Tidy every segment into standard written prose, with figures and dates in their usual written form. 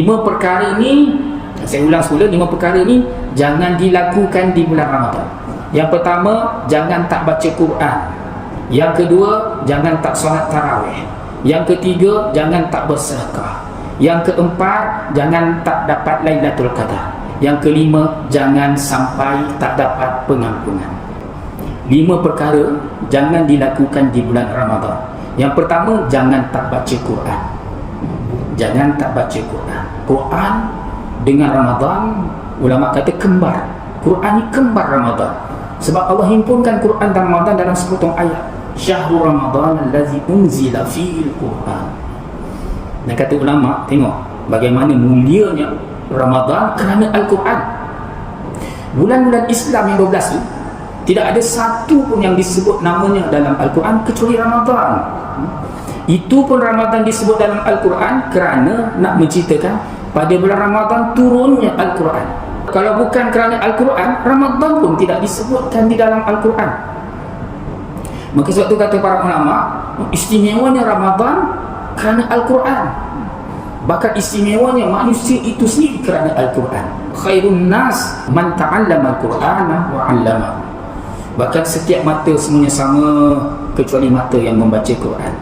Lima perkara ini, saya ulang semula, lima perkara ini jangan dilakukan di bulan Ramadan. Yang pertama, jangan tak baca Quran. Yang kedua, jangan tak solat tarawih. Yang ketiga, jangan tak bersedekah. Yang keempat, jangan tak dapat Lailatul Qadar. Yang kelima, jangan sampai tak dapat pengampunan. Lima perkara jangan dilakukan di bulan Ramadan. Yang pertama, jangan tak baca Quran. Jangan tak baca Quran. Quran dengan Ramadan, ulama kata kembar. Quran ni kembar Ramadan. Sebab Allah himpunkan Quran dan Ramadan dalam sepotong ayat. Syahrul Ramadan allazi unzila fihi al-Quran. Dan kata ulama, tengok bagaimana mulianya Ramadan kerana Al-Quran. Bulan-bulan Islam yang 12 tu tidak ada satu pun yang disebut namanya dalam Al-Quran kecuali Ramadan. Itu pun Ramadan disebut dalam Al-Quran kerana nak menceritakan pada bulan Ramadan turunnya Al-Quran. Kalau bukan kerana Al-Quran, Ramadan pun tidak disebutkan di dalam Al-Quran. Maka sebab itu kata para ulama, istimewanya Ramadan kerana Al-Quran. Bahkan istimewanya manusia itu sendiri kerana Al-Quran. Khairun nas man ta'allama Al-Qur'ana wa 'allama. Bahkan setiap mata semuanya sama kecuali mata yang membaca Quran.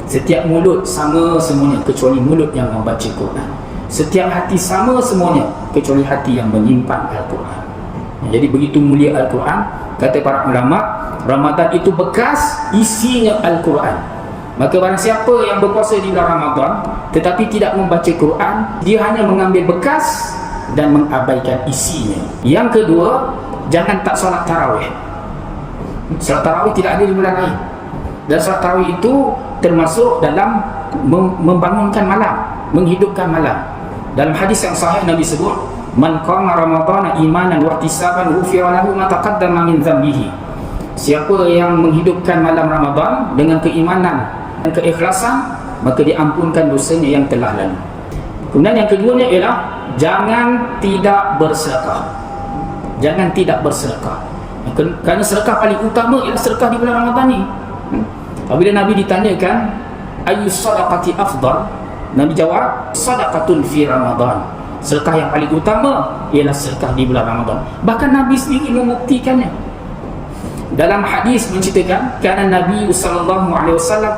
Setiap mulut sama semuanya kecuali mulut yang membaca Quran. Setiap hati sama semuanya kecuali hati yang menyimpan Al-Quran. Jadi begitu mulia Al-Quran. Kata para ulama, Ramadan itu bekas isinya Al-Quran. Maka barang siapa yang berpuasa di bulan Ramadan tetapi tidak membaca Quran, dia hanya mengambil bekas dan mengabaikan isinya. Yang kedua, jangan tak solat tarawih. Solat tarawih tidak ada di bulan lain. Dan solat tarawih itu termasuk dalam membangunkan malam, menghidupkan malam. Dalam hadis yang sahih Nabi sebut, man qama ramadhana imanan wa ihtisaban ghufira lahu ma taqaddama min dhanbihi. Siapa yang menghidupkan malam Ramadan dengan keimanan dan keikhlasan, maka diampunkan dosanya yang telah lalu. Kemudian yang keduanya ialah jangan tidak bersedekah. Jangan tidak bersedekah. Kerana sedekah paling utama ialah sedekah di bulan Ramadan ni. Apabila Nabi ditanyakan ayu sadaqati afdal, Nabi jawab sadaqatun fi Ramadan. Sedekah yang paling utama ialah sedekah di bulan Ramadan. Bahkan Nabi sendiri membuktikannya. Dalam hadis menceritakan kerana Nabi SAW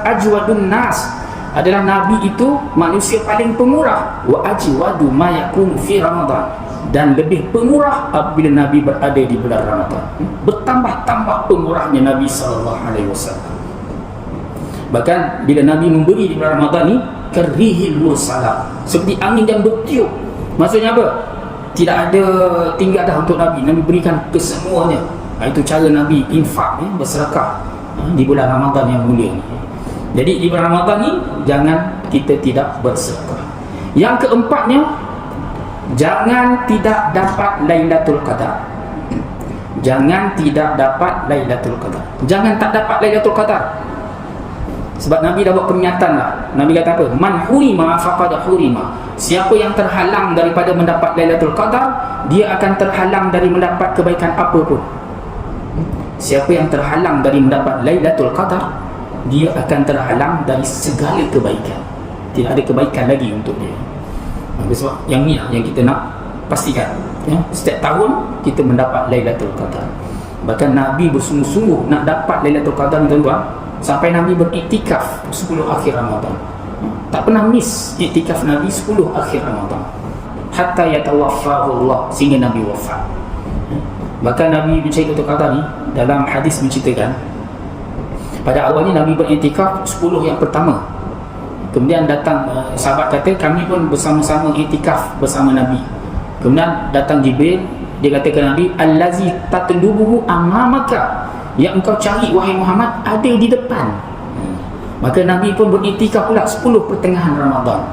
ajwadun nas, adalah Nabi itu manusia paling pemurah, wa ajwadu ma yakunu fi Ramadan, dan lebih pemurah apabila Nabi berada di bulan Ramadan. Bertambah-tambah pemurahnya Nabi SAW. Bahkan bila Nabi memberi di bulan Ramadan ni karihil mursalah, seperti angin yang bertiup. Maksudnya apa? Tidak ada tinggal dah untuk Nabi. Nabi berikan kesemuanya. Itu cara Nabi infak, bersedekah di bulan Ramadan yang mulia ni. Jadi di bulan Ramadan ni jangan kita tidak bersedekah. Yang keempatnya, jangan tidak dapat Lailatul Qadar. Jangan tidak dapat Lailatul Qadar. Jangan tak dapat Lailatul Qadar. Sebab Nabi dah buat pernyataan lah. Nabi kata apa? Man hurima faqad hurima. Siapa yang terhalang daripada mendapat Lailatul Qadar, dia akan terhalang dari mendapat kebaikan apa pun. Siapa yang terhalang dari mendapat Lailatul Qadar, dia akan terhalang dari segala kebaikan. Tidak ada kebaikan lagi untuk dia. Sebab yang ni lah yang kita nak pastikan, ya? Setiap tahun kita mendapat Lailatul Qadar. Bahkan Nabi bersungguh-sungguh nak dapat Lailatul Qadar ni, tuan-tuan, sampai Nabi beriktikaf 10 akhir Ramadan. Tak pernah miss iktikaf Nabi 10 akhir Ramadan. Hatta yatawaffahu Allah, sehingga Nabi wafat. Bahkan Nabi bercerita Lailatul Qadar ni dalam hadis menceritakan pada awalnya Nabi beriktikaf 10 yang pertama. Kemudian datang sahabat kata, kami pun bersama-sama iktikaf bersama Nabi. Kemudian datang Jibril, dia kata ke Nabi, allazi tatlubuhu amamaka, yang engkau cari wahai Muhammad ada di depan. Maka Nabi pun beriktikaf pula 10 pertengahan Ramadan.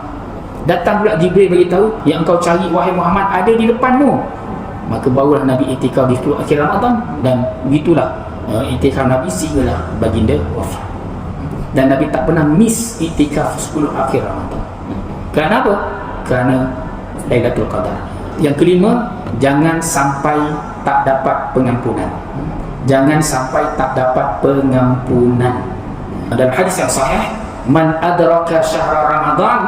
Datang pula Jibril beritahu, yang engkau cari wahai Muhammad ada di depanmu. Maka barulah Nabi iktikaf di 10 akhir Ramadan. Dan begitulah iktikaf Nabi sehinggalah baginda wafat. Dan Nabi tak pernah miss iktikaf 10 akhir Ramadan. Kerana apa? Kerana Lailatul Qadar. Yang kelima, jangan sampai tak dapat pengampunan. Jangan sampai tak dapat pengampunan. Dalam hadis yang sahih, man adraka syahra Ramadan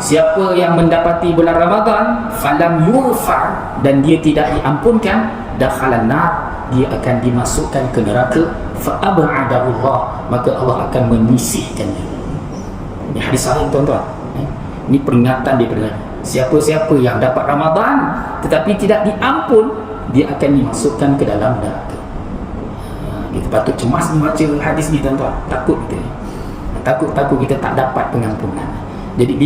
siapa yang mendapati bulan Ramadan falam yurfa, dan dia tidak diampunkan, dakhalan nar, dia akan dimasukkan ke neraka, fa ab'adahu Allah, maka Allah akan menyisihkannya. Ini hadis sahih tuan-tuan. Ini peringatan daripada siapa-siapa yang dapat Ramadan tetapi tidak diampun, dia akan dimasukkan ke dalam neraka. Kita patut cemas membaca hadis ni tuan-tuan. Takut kita tak dapat pengampunan. Jadi